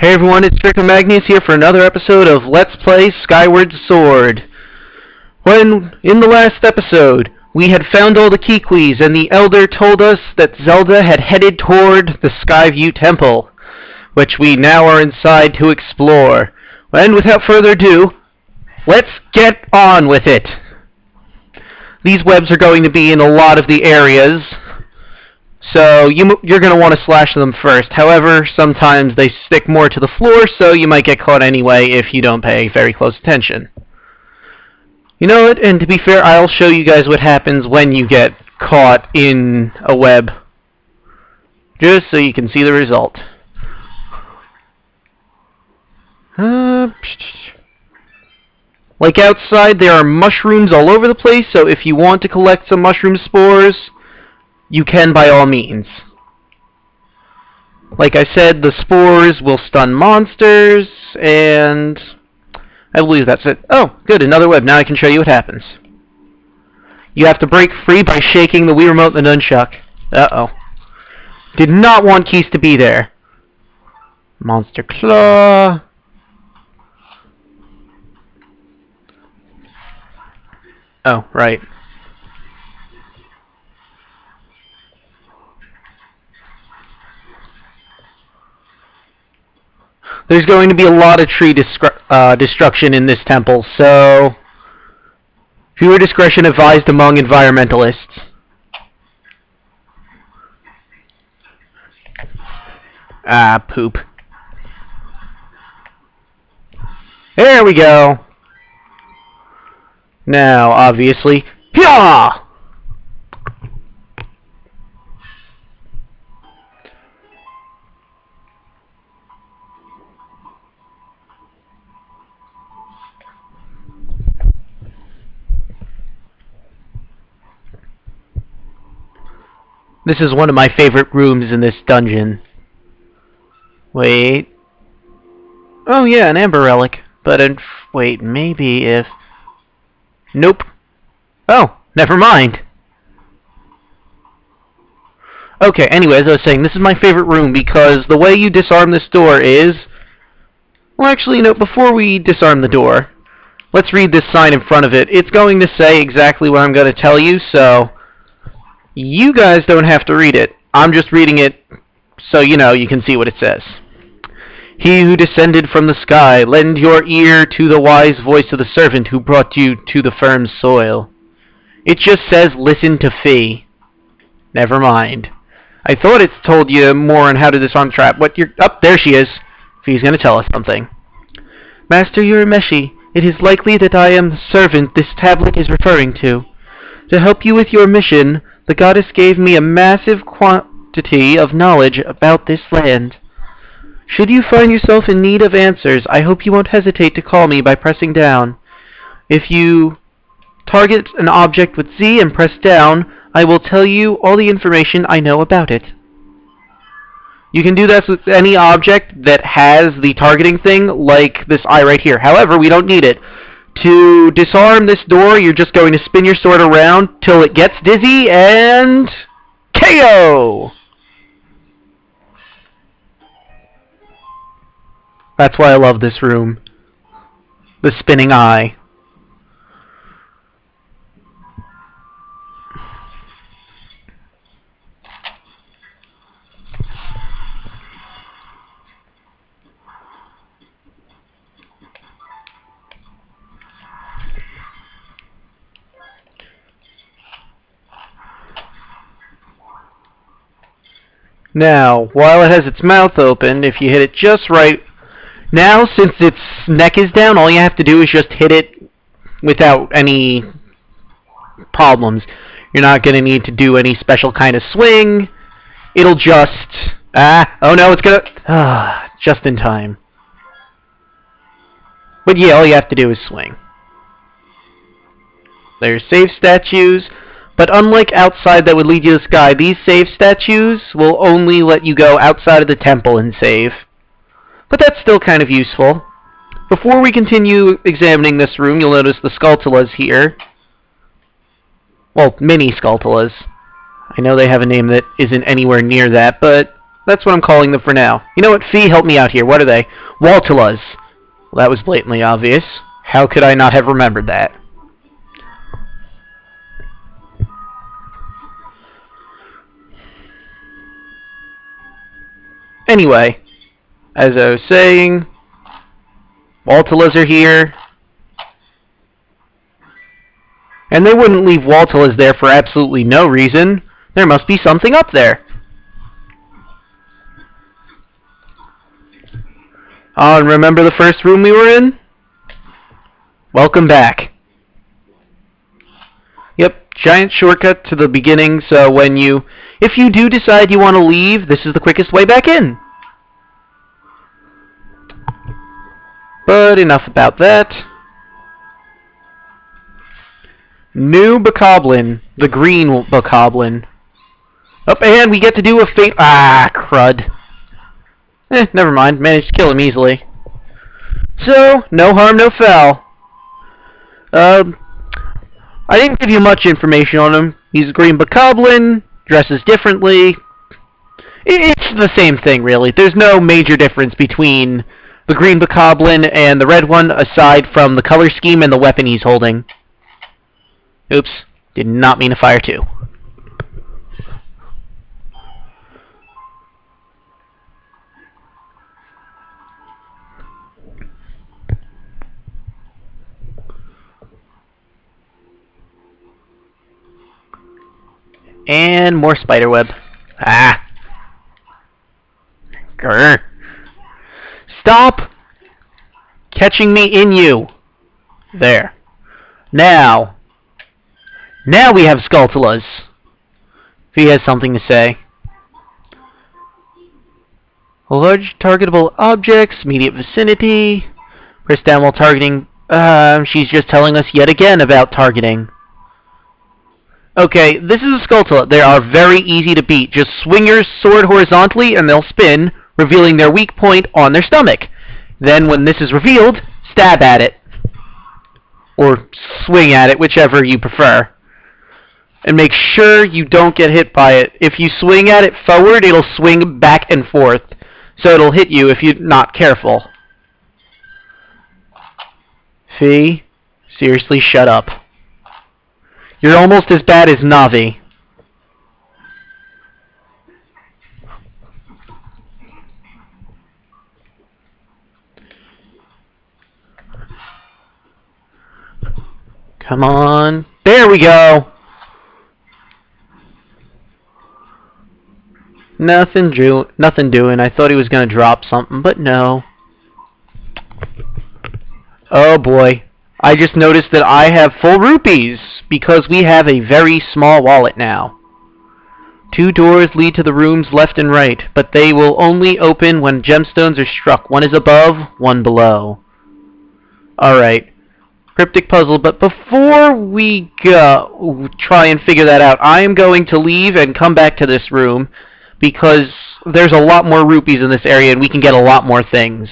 Hey everyone, it's Draco Magnius here for another episode of Let's Play Skyward Sword. When, in the last episode, we had found all the Kikwis, and the Elder told us that Zelda had headed toward the Skyview Temple, which we now are inside to explore. And without further ado, let's get on with it! These webs are going to be in a lot of the areas, so you're going to want to slash them first. However, sometimes they stick more to the floor, so you might get caught anyway if you don't pay very close attention. You know what? And to be fair, I'll show you guys what happens when you get caught in a web, just so you can see the result. Like outside, there are mushrooms all over the place, so if you want to collect some mushroom spores, you can by all means. Like I said, the spores will stun monsters, and I believe that's it. Oh, good, another web. Now I can show you what happens. You have to break free by shaking the Wii Remote and the nunchuck. Uh-oh. Did not want keys to be there. Monster Claw. Oh, right. There's going to be a lot of tree destruction in this temple, so viewer discretion advised among environmentalists. Ah, poop. There we go. Now, obviously, Hyah! This is one of my favorite rooms in this dungeon. Wait. Oh yeah, an amber relic. But wait, maybe if... Nope. Oh, never mind. Okay, anyway, as I was saying, this is my favorite room because the way you disarm this door is... Well, actually, no, before we disarm the door, let's read this sign in front of it. It's going to say exactly what I'm going to tell you, so you guys don't have to read it. I'm just reading it so you know you can see what it says. He who descended from the sky, lend your ear to the wise voice of the servant who brought you to the firm soil. It just says listen to Fee. Never mind. I thought it told you more on how to disarm the trap. What you're... Oh, there she is. Fee's going to tell us something. Master Urameshi, it is likely that I am the servant this tablet is referring to. To help you with your mission, the goddess gave me a massive quantity of knowledge about this land. Should you find yourself in need of answers, I hope you won't hesitate to call me by pressing down. If you target an object with Z and press down, I will tell you all the information I know about it. You can do that with any object that has the targeting thing, like this eye right here. However, we don't need it. To disarm this door, you're just going to spin your sword around till it gets dizzy and... KO! That's why I love this room. The spinning eye. Now, while it has its mouth open, if you hit it just right... Now, since its neck is down, all you have to do is just hit it without any problems. You're not going to need to do any special kind of swing. It'll just... oh no, it's going to... just in time. But yeah, all you have to do is swing. There's save statues, but unlike outside that would lead you to the sky, these save statues will only let you go outside of the temple and save. But that's still kind of useful. Before we continue examining this room, you'll notice the Skulltulas here. Well, mini Skulltulas. I know they have a name that isn't anywhere near that, but That's what I'm calling them for now. You know what, Fee, help me out here. What are they? Waltulas. Well, that was blatantly obvious. How could I not have remembered that? Anyway, as I was saying, Waltulas are here. And they wouldn't leave Waltulas there for absolutely no reason. There must be something up there. Oh, and remember the first room we were in? Welcome back. Yep, giant shortcut to the beginning, so if you do decide you want to leave, this is the quickest way back in. But enough about that. New Bokoblin, the green Bokoblin. Oh, and we get to do a fate. Ah, crud. Never mind. Managed to kill him easily. So, no harm, no foul. I didn't give you much information on him. He's a green Bokoblin, dresses differently. It's the same thing, really. There's no major difference between the green Bokoblin and the red one, aside from the color scheme and the weapon he's holding. Oops, did not mean to fire two. And more spiderweb. Ah! Grr. Stop catching me in you. There. Now we have Skulltulas. If he has something to say. Large targetable objects, immediate vicinity. Press down while targeting. She's just telling us yet again about targeting. Okay, this is a Skulltula. They are very easy to beat. Just swing your sword horizontally and they'll spin, revealing their weak point on their stomach. Then when this is revealed, stab at it. Or swing at it, whichever you prefer. And make sure you don't get hit by it. If you swing at it forward, it'll swing back and forth. So it'll hit you if you're not careful. Fee, seriously, shut up. You're almost as bad as Navi. Come on. There we go. Nothing doing. I thought he was going to drop something, but no. Oh boy. I just noticed that I have full rupees because we have a very small wallet now. 2 doors lead to the rooms left and right, but they will only open when gemstones are struck. One is above, one below. Alright. Cryptic puzzle, but before we go try and figure that out, I am going to leave and come back to this room because there's a lot more rupees in this area and we can get a lot more things.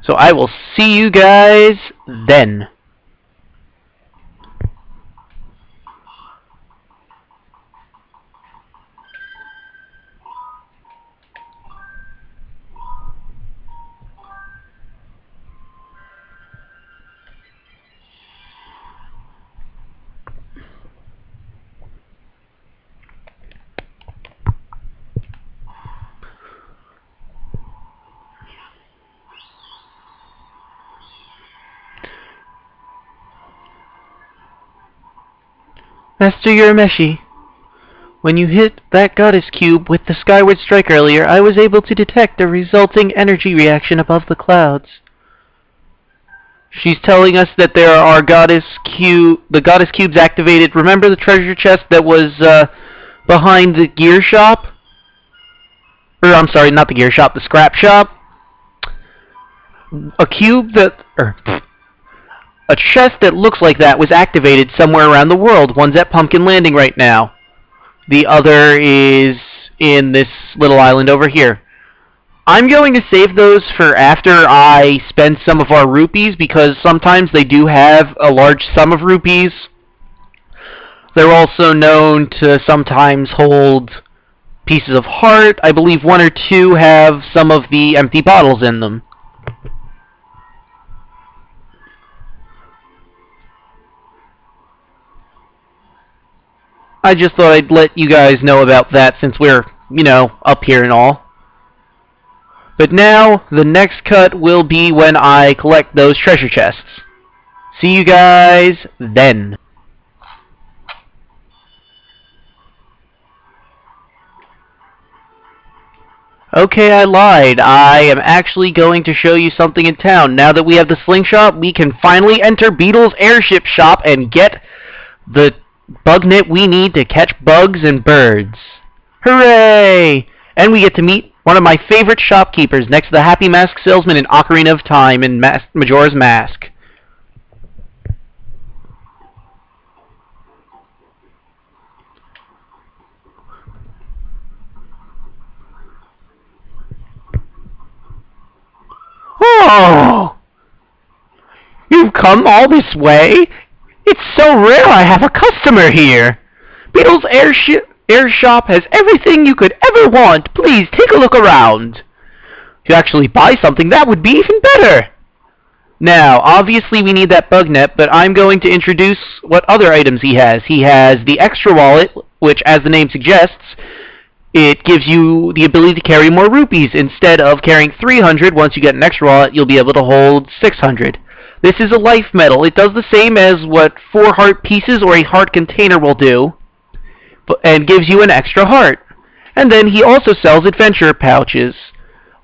So I will see you guys then. Master Urameshi, when you hit that goddess cube with the skyward strike earlier, I was able to detect a resulting energy reaction above the clouds. She's telling us that there are the goddess cubes activated. Remember the treasure chest that was behind the gear shop? Or, I'm sorry, not the gear shop, the scrap shop? A chest that looks like that was activated somewhere around the world. One's at Pumpkin Landing right now. The other is in this little island over here. I'm going to save those for after I spend some of our rupees, because sometimes they do have a large sum of rupees. They're also known to sometimes hold pieces of heart. I believe 1 or 2 have some of the empty bottles in them. I just thought I'd let you guys know about that since we're, up here and all. But now, the next cut will be when I collect those treasure chests. See you guys then. Okay, I lied. I am actually going to show you something in town. Now that we have the slingshot, we can finally enter Beetle's airship shop and get the bug net we need to catch bugs and birds. Hooray! And we get to meet one of my favorite shopkeepers next to the Happy Mask Salesman in Ocarina of Time in Majora's Mask. Oh! You've come all this way? It's so rare I have a customer here. Beetle's air shop has everything you could ever want. Please take a look around. If you actually buy something, that would be even better. Now, obviously we need that bug net, but I'm going to introduce what other items he has. He has the extra wallet, which, as the name suggests, it gives you the ability to carry more rupees. Instead of carrying 300, once you get an extra wallet, you'll be able to hold 600. This is a life medal. It does the same as what 4 heart pieces or a heart container will do, and gives you an extra heart. And then he also sells adventure pouches.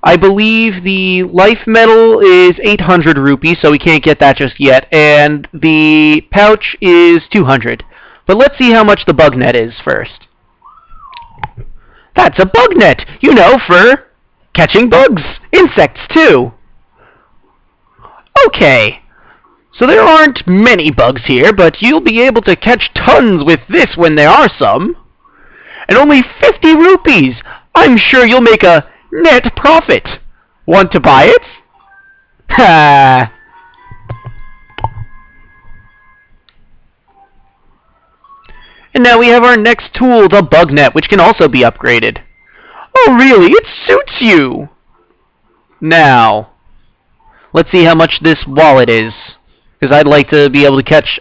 I believe the life medal is 800 rupees, so we can't get that just yet, and the pouch is 200. But let's see how much the bug net is first. That's a bug net, for catching bugs, insects too. Okay. So there aren't many bugs here, but you'll be able to catch tons with this when there are some. And only 50 rupees! I'm sure you'll make a net profit. Want to buy it? Ha! And now we have our next tool, the bug net, which can also be upgraded. Oh really? It suits you! Now, let's see how much this wallet is. Because I'd like to be able to catch,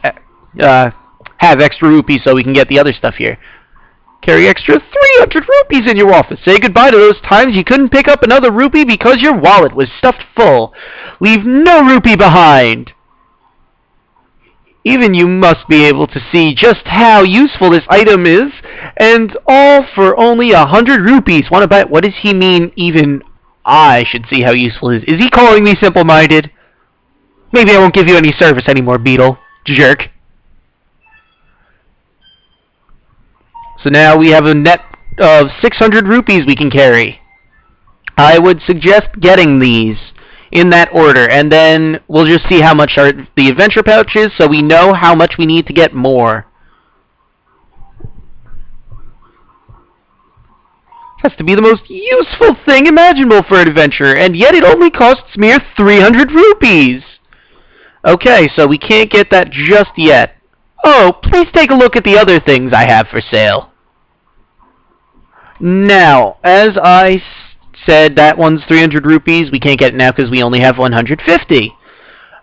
have extra rupees so we can get the other stuff here. Carry extra 300 rupees in your office. Say goodbye to those times you couldn't pick up another rupee because your wallet was stuffed full. Leave no rupee behind. Even you must be able to see just how useful this item is, and all for only 100 rupees. Want to bet? What does he mean, even I should see how useful it is? Is he calling me simple-minded? Maybe I won't give you any service anymore, Beetle. Jerk. So now we have a net of 600 rupees we can carry. I would suggest getting these in that order, and then we'll just see how much are the adventure pouches, so we know how much we need to get more. Has to be the most useful thing imaginable for an adventure, and yet it only costs mere 300 rupees. Okay, so we can't get that just yet. Oh, please take a look at the other things I have for sale. Now, as I said, that one's 300 rupees. We can't get it now because we only have 150.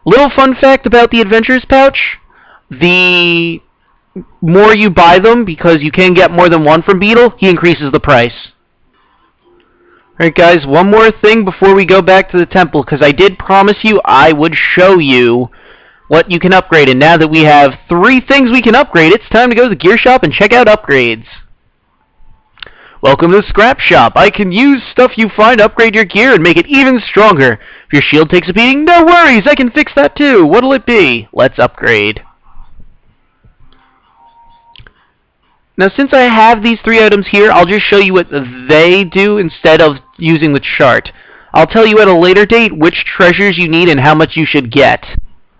Little fun fact about the Adventures pouch. The more you buy them, because you can get more than one from Beetle, he increases the price. Alright guys, one more thing before we go back to the temple, because I did promise you I would show you what you can upgrade, and now that we have 3 things we can upgrade, it's time to go to the gear shop and check out upgrades. Welcome to the scrap shop. I can use stuff you find to upgrade your gear and make it even stronger. If your shield takes a beating, no worries, I can fix that too. What'll it be? Let's upgrade. Now, since I have these 3 items here, I'll just show you what they do instead of using the chart. I'll tell you at a later date which treasures you need and how much you should get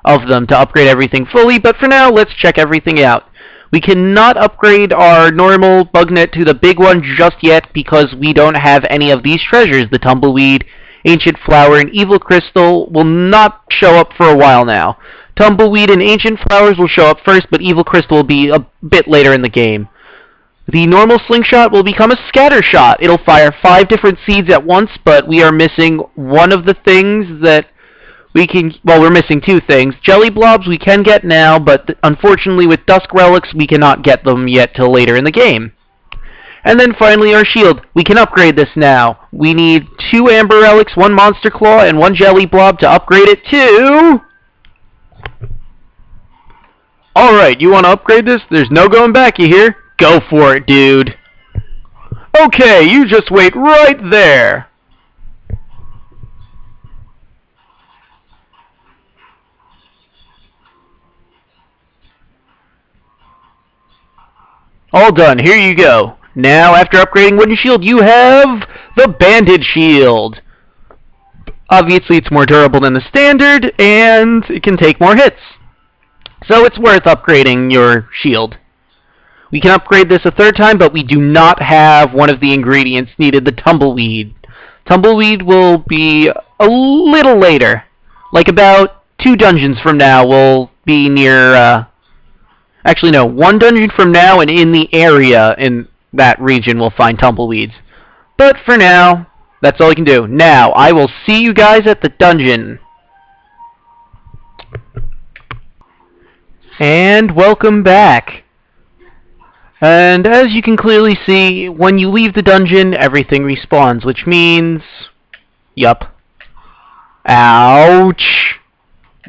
of them to upgrade everything fully, but for now, let's check everything out. We cannot upgrade our normal bug net to the big one just yet because we don't have any of these treasures, the tumbleweed Ancient Flower, and Evil Crystal will not show up for a while now. Tumbleweed and Ancient Flowers will show up first, but Evil Crystal will be a bit later in the game. The normal slingshot will become a scatter shot. It'll fire 5 different seeds at once, but we are missing one of the things that we can... Well, we're missing 2 things. Jelly blobs we can get now, but unfortunately with Dusk Relics we cannot get them yet till later in the game. And then finally our shield. We can upgrade this now. We need 2 Amber Relics, 1 Monster Claw, and 1 Jelly Blob to upgrade it to... Alright, you want to upgrade this? There's no going back, you hear? Go for it, dude. Okay, you just wait right there. All done, here you go. Now, after upgrading Wooden Shield, you have the Banded Shield. Obviously, it's more durable than the Standard, and it can take more hits. So it's worth upgrading your shield. We can upgrade this a 3rd time, but we do not have one of the ingredients needed, the Tumbleweed. Tumbleweed will be a little later. Like about 2 dungeons from now we'll be near, actually no, 1 dungeon from now and in the area in that region we'll find Tumbleweeds. But for now, that's all we can do. Now, I will see you guys at the dungeon. And welcome back. And as you can clearly see, when you leave the dungeon, everything respawns, which means... Yup. Ouch!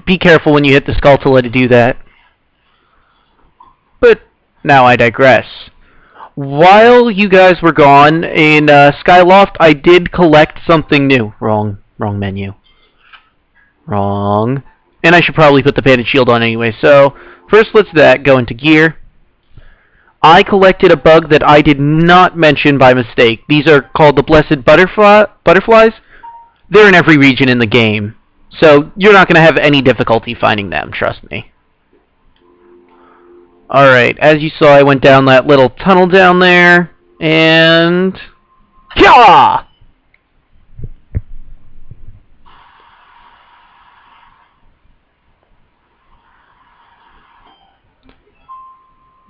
Be careful when you hit the skull to let it do that. But now I digress. While you guys were gone, in Skyloft, I did collect something new. Wrong menu. Wrong. And I should probably put the Banded Shield on anyway, so... First let's go into gear. I collected a bug that I did not mention by mistake. These are called the Blessed Butterflies. They're in every region in the game, so you're not going to have any difficulty finding them, trust me. Alright, as you saw, I went down that little tunnel down there, and... Kya!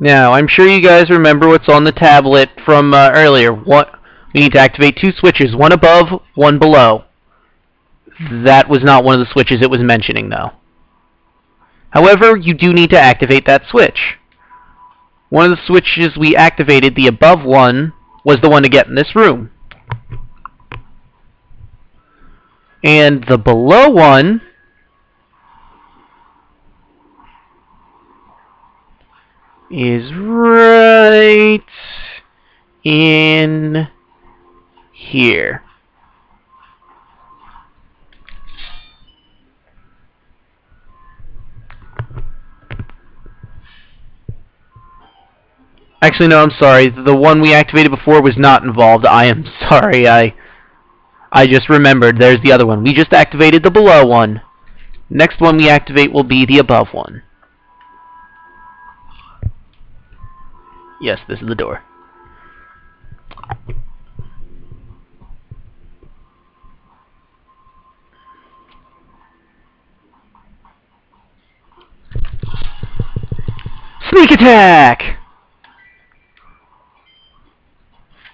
Now, I'm sure you guys remember what's on the tablet from earlier. We need to activate 2 switches, one above, one below. That was not one of the switches it was mentioning, though. However, you do need to activate that switch. One of the switches we activated, the above one, was the one to get in this room. And the below one... is right in here. Actually, no, I'm sorry. The one we activated before was not involved. I am sorry. I just remembered. There's the other one. We just activated the below one. Next one we activate will be the above one. Yes, this is the door. Sneak attack!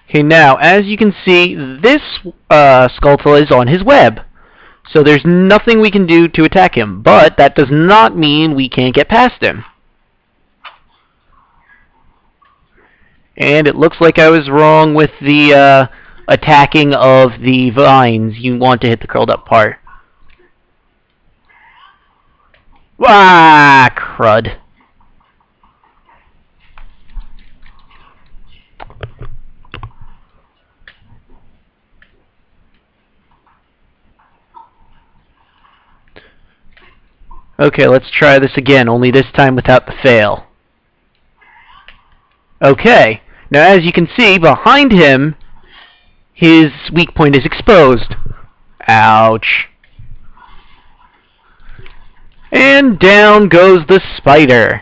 Okay, now, as you can see, this Skulltula is on his web. So there's nothing we can do to attack him, but that does not mean we can't get past him. And it looks like I was wrong with the attacking of the vines. You want to hit the curled up part. Ah, crud. Okay, let's try this again, only this time without the fail. Okay. Now, as you can see, behind him, his weak point is exposed. Ouch. And down goes the spider.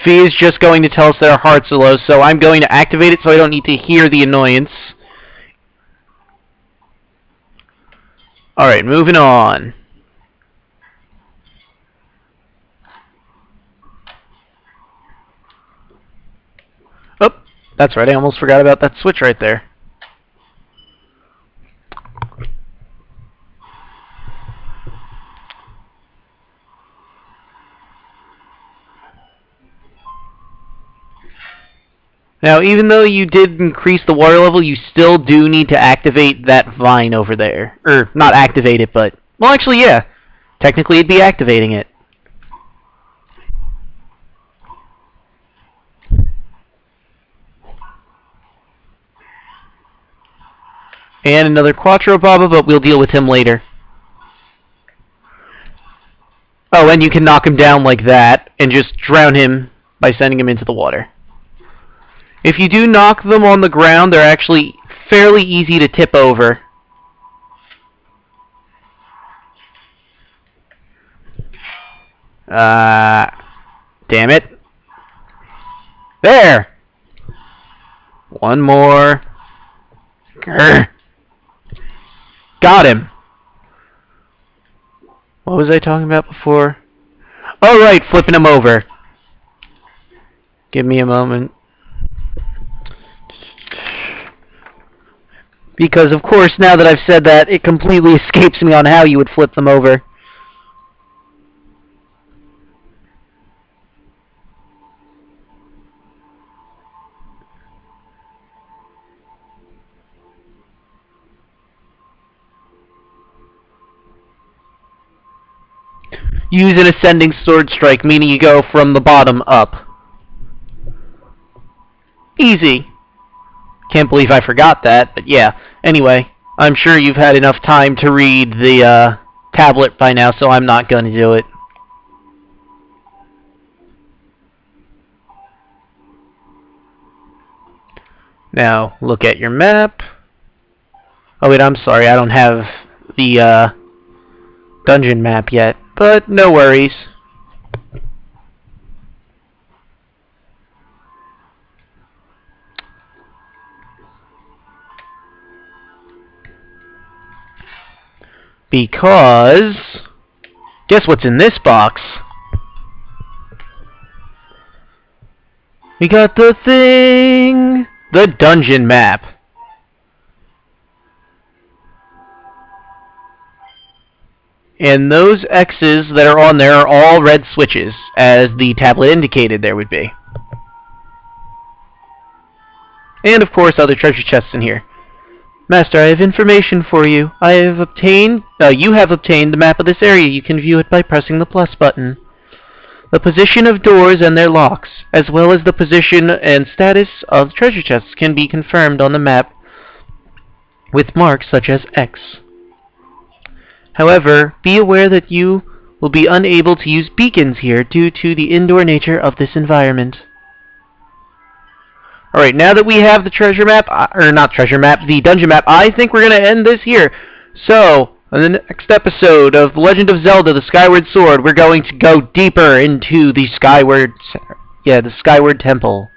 Fee is just going to tell us that our hearts are low, so I'm going to activate it so I don't need to hear the annoyance. Alright, moving on. Oh, that's right, I almost forgot about that switch right there. Now, even though you did increase the water level, you still do need to activate that vine over there. Or, not activate it, but... Well, actually, yeah. Technically, it'd be activating it. And another Quattro Baba, but we'll deal with him later. Oh, and you can knock him down like that, and just drown him by sending him into the water. If you do knock them on the ground, they're actually fairly easy to tip over. Damn it. There! One more. Grr. Got him. What was I talking about before? Oh, right, flipping him over. Give me a moment. Because, of course, now that I've said that, it completely escapes me on how you would flip them over. Use an ascending sword strike, meaning you go from the bottom up. Easy. Can't believe I forgot that, but yeah. Anyway, I'm sure you've had enough time to read the tablet by now, so I'm not going to do it. Now, look at your map. Oh wait, I'm sorry, I don't have the dungeon map yet, but no worries. Because, guess what's in this box? We got the thing! The dungeon map. And those X's that are on there are all red switches, as the tablet indicated there would be. And of course other treasure chests in here. Master, I have information for you. You have obtained the map of this area. You can view it by pressing the plus button. The position of doors and their locks, as well as the position and status of treasure chests, can be confirmed on the map with marks such as X. However, be aware that you will be unable to use beacons here due to the indoor nature of this environment. Alright, now that we have the treasure map, or not treasure map, the dungeon map, I think we're going to end this here. So, in the next episode of The Legend of Zelda, The Skyward Sword, we're going to go deeper into the Skyward Temple.